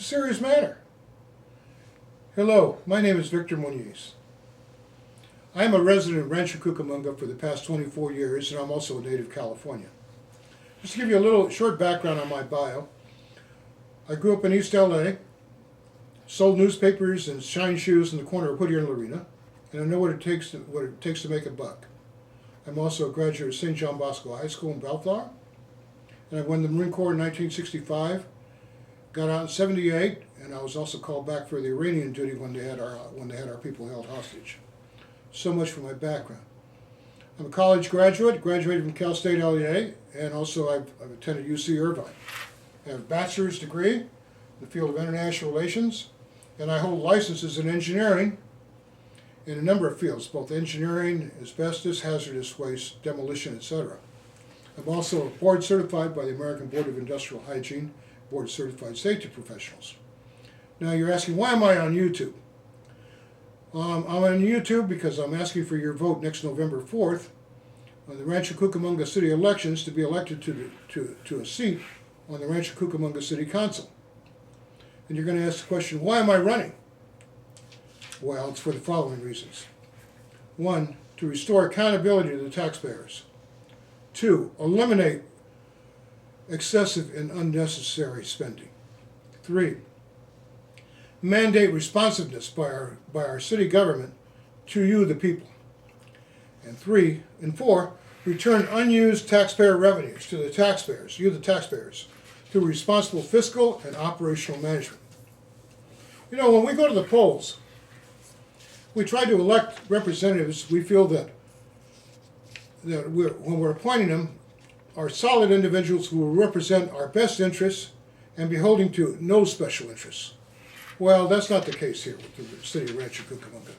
It's a serious matter. Hello, my name is Victor Muñiz. I am a resident of Rancho, Cucamonga for the past 24 years, and I'm also a native of California. Just to give you a little short background on my bio, I grew up in East LA, sold newspapers and shine shoes in the corner of Whittier and Lorena, and I know what it takes to make a buck. I'm also a graduate of St. John Bosco High School in Bellflower, and I won the Marine Corps in 1965, got out in 78, and I was also called back for the Iranian duty when they had our people held hostage. So much for my background. I'm a college graduate, graduated from Cal State LEA, and also I've attended UC Irvine. I have a bachelor's degree in the field of international relations, and I hold licenses in engineering in a number of fields, both engineering, asbestos, hazardous waste, demolition, etc. I'm also board certified by the American Board of Industrial Hygiene, board certified safety professionals. Now you're asking, why am I on YouTube? I'm on YouTube because I'm asking for your vote next November 4th on the Rancho Cucamonga City elections to be elected to a seat on the Rancho Cucamonga City Council. And you're going to ask the question, why am I running? Well, it's for the following reasons. 1, to restore accountability to the taxpayers. 2, eliminate excessive and unnecessary spending. 3, mandate responsiveness by our city government to you, the people. And 4, return unused taxpayer revenues to the taxpayers, you, the taxpayers, through responsible fiscal and operational management. You know, when we go to the polls, we try to elect representatives we feel that when we're appointing them are solid individuals who will represent our best interests and be holding to no special interests. Well, that's not the case here with the city of Rancho Cucamonga.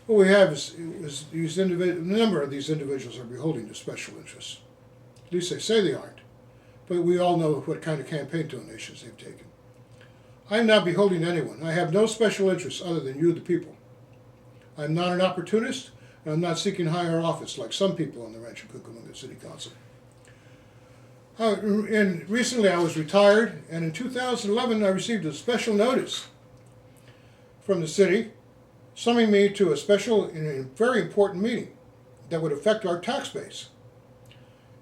What we have is a number of these individuals are beholding to special interests. At least they say they aren't. But we all know what kind of campaign donations they've taken. I'm not beholding to anyone. I have no special interests other than you, the people. I'm not an opportunist, and I'm not seeking higher office like some people on the Rancho Cucamonga City Council. And recently I was retired, and in 2011 I received a special notice from the city summoning me to a special and a very important meeting that would affect our tax base.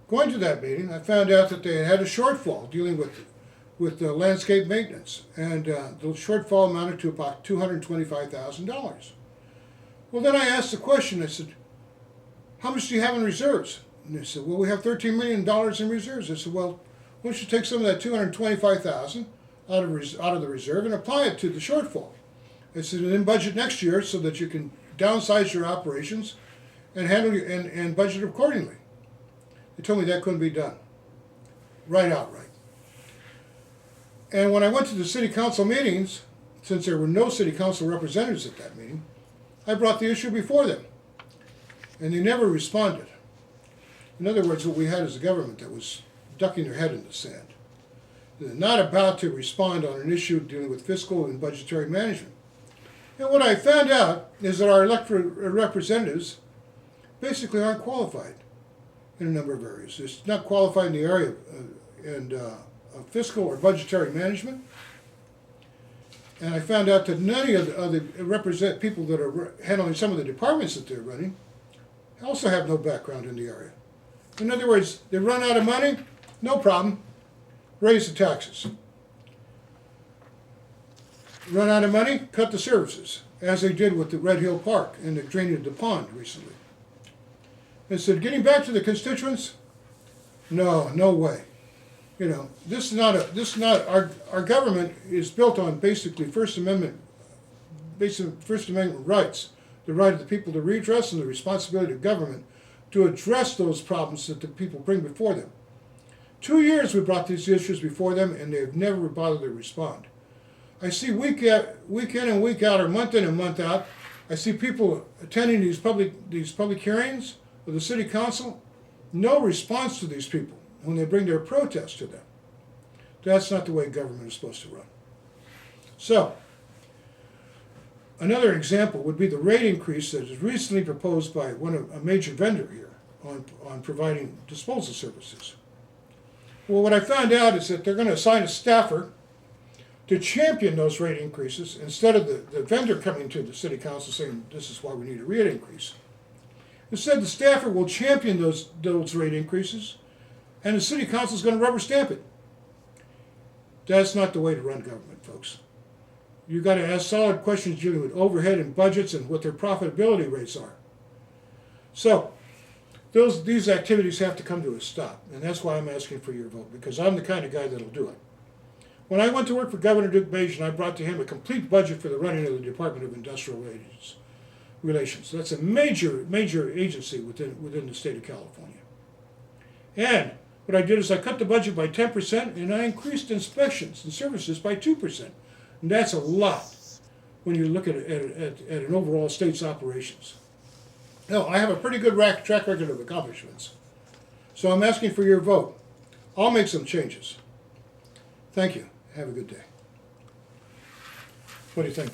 Going to that meeting, I found out that they had a shortfall dealing with landscape maintenance, and the shortfall amounted to about $225,000. Well, then I asked the question, I said, how much do you have in reserves? And they said, well, we have $13 million in reserves. I said, well, why don't you take some of that $225,000 out of the reserve and apply it to the shortfall? I said, and then budget next year so that you can downsize your operations and handle and budget accordingly. They told me that couldn't be done. Outright. And when I went to the city council meetings, since there were no city council representatives at that meeting, I brought the issue before them, and they never responded. In other words, what we had is a government that was ducking their head in the sand. They're not about to respond on an issue dealing with fiscal and budgetary management. And what I found out is that our elected representatives basically aren't qualified in a number of areas. They're not qualified in the area of fiscal or budgetary management. And I found out that none of the people that are handling some of the departments that they're running also have no background in the area. In other words, they run out of money, no problem, raise the taxes. Run out of money, cut the services, as they did with the Red Hill Park and the draining of the pond recently. And said, getting back to the constituents, no way. You know, our government is built on basically First Amendment rights, the right of the people to redress and the responsibility of government to address those problems that the people bring before them. 2 years we brought these issues before them, and they've never bothered to respond. I see week in and week out, or month in and month out, I see people attending these public hearings of the city council. No response to these people when they bring their protests to them. That's not the way government is supposed to run. So, another example would be the rate increase that is recently proposed by a major vendor here on providing disposal services. Well, what I found out is that they're going to assign a staffer to champion those rate increases instead of the vendor coming to the city council saying this is why we need a rate increase. Instead, the staffer will champion those rate increases, and the city council is going to rubber stamp it. That's not the way to run government, folks. You've got to ask solid questions dealing with overhead and budgets and what their profitability rates are. So, these activities have to come to a stop, and that's why I'm asking for your vote, because I'm the kind of guy that'll do it. When I went to work for Governor Duke Beige, I brought to him a complete budget for the running of the Department of Industrial Relations. That's a major agency within the state of California. And what I did is I cut the budget by 10%, and I increased inspections and services by 2%. And that's a lot when you look at an overall state's operations. Now, I have a pretty good track record of accomplishments. So I'm asking for your vote. I'll make some changes. Thank you. Have a good day. What do you think?